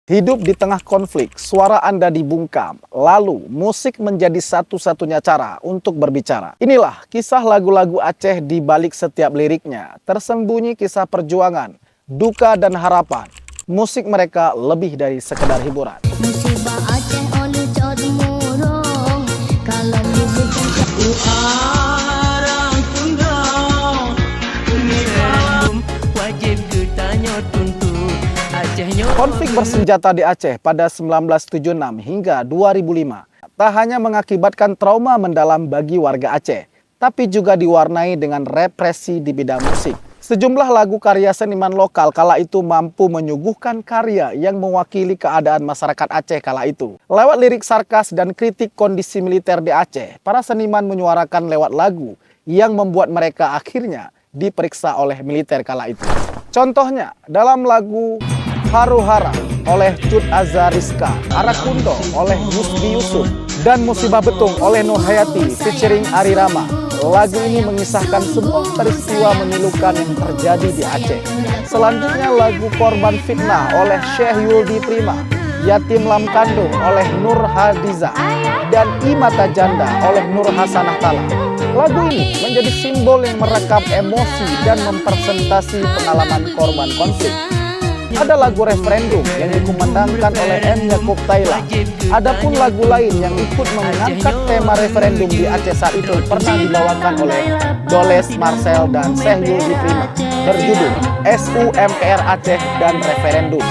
Hidup di tengah konflik, suara Anda dibungkam, lalu musik menjadi satu-satunya cara untuk berbicara. Inilah kisah lagu-lagu Aceh di balik setiap liriknya. Tersembunyi kisah perjuangan, duka dan harapan. Musik mereka lebih dari sekedar hiburan. Musibah Aceh oleh cod murung kalau musik Arang tunggal Referendum wajib ditanya tuntut Acehnya. Konflik bersenjata di Aceh pada 1976 hingga 2005 tak hanya mengakibatkan trauma mendalam bagi warga Aceh, tapi juga diwarnai dengan represi di bidang musik. Sejumlah lagu karya seniman lokal kala itu mampu menyuguhkan karya yang mewakili keadaan masyarakat Aceh kala itu. Lewat lirik sarkas dan kritik kondisi militer di Aceh, para seniman menyuarakan lewat lagu yang membuat mereka akhirnya diperiksa oleh militer kala itu. Contohnya dalam lagu Haru Hara oleh Cut Azariska, Arakundo oleh Yusbi Yusuf, dan Musibah Betung oleh Nur Hayati featuring Ari Rama. Lagu ini mengisahkan sebuah peristiwa memilukan yang terjadi di Aceh. Selanjutnya lagu Korban Fitnah oleh Syekh Yuldi Prima, Yatim Lam Kandung oleh Nur Hadiza, dan I Mata Janda oleh Nur Hasanah Tala. Lagu ini menjadi simbol yang merekam emosi dan mempresentasi pengalaman korban konflik. Ada lagu Referendum yang dikumandangkan oleh M. Yaakob Taila. Adapun lagu lain yang ikut mengangkat tema referendum di Aceh saat itu pernah dibawakan oleh Doles Marcel dan Syekh Yuldi Prima, berjudul SUMPR Aceh dan Referendum.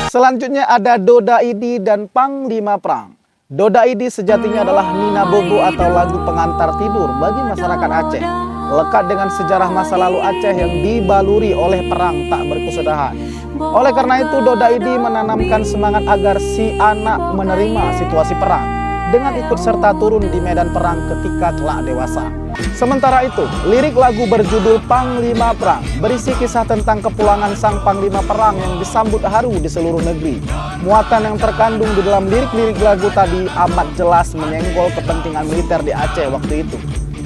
Selanjutnya ada Doda Idi dan Panglima Perang. Doda Idi sejatinya adalah Nina Bobo atau lagu pengantar tidur bagi masyarakat Aceh. Lekat dengan sejarah masa lalu Aceh yang dibaluri oleh perang tak berkesudahan. Oleh karena itu, Doda Idi menanamkan semangat agar si anak menerima situasi perang dengan ikut serta turun di medan perang ketika kelak dewasa. Sementara itu, lirik lagu berjudul Panglima Perang berisi kisah tentang kepulangan sang panglima perang yang disambut haru di seluruh negeri. Muatan yang terkandung di dalam lirik-lirik lagu tadi amat jelas menyenggol kepentingan militer di Aceh waktu itu.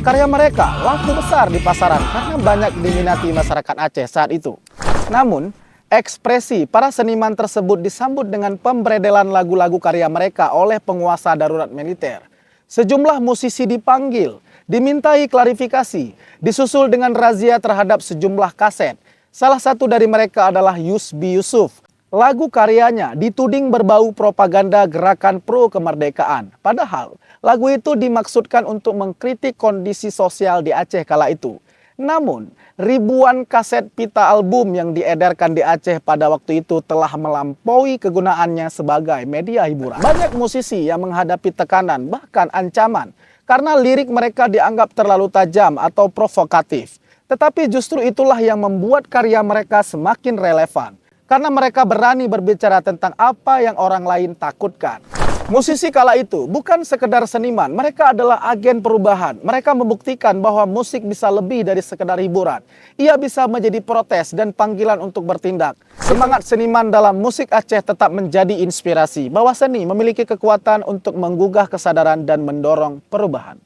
Karya mereka laku besar di pasaran karena banyak diminati masyarakat Aceh saat itu. Namun, ekspresi para seniman tersebut disambut dengan pemberedelan lagu-lagu karya mereka oleh penguasa darurat militer. Sejumlah musisi dipanggil, dimintai klarifikasi, disusul dengan razia terhadap sejumlah kaset. Salah satu dari mereka adalah Yusbi Yusuf. Lagu karyanya dituding berbau propaganda gerakan pro kemerdekaan. Padahal lagu itu dimaksudkan untuk mengkritik kondisi sosial di Aceh kala itu. Namun, ribuan kaset pita album yang diedarkan di Aceh pada waktu itu telah melampaui kegunaannya sebagai media hiburan. Banyak musisi yang menghadapi tekanan, bahkan ancaman, karena lirik mereka dianggap terlalu tajam atau provokatif. Tetapi justru itulah yang membuat karya mereka semakin relevan. Karena mereka berani berbicara tentang apa yang orang lain takutkan. Musisi kala itu bukan sekedar seniman, mereka adalah agen perubahan. Mereka membuktikan bahwa musik bisa lebih dari sekedar hiburan. Ia bisa menjadi protes dan panggilan untuk bertindak. Semangat seniman dalam musik Aceh tetap menjadi inspirasi bahwa seni memiliki kekuatan untuk menggugah kesadaran dan mendorong perubahan.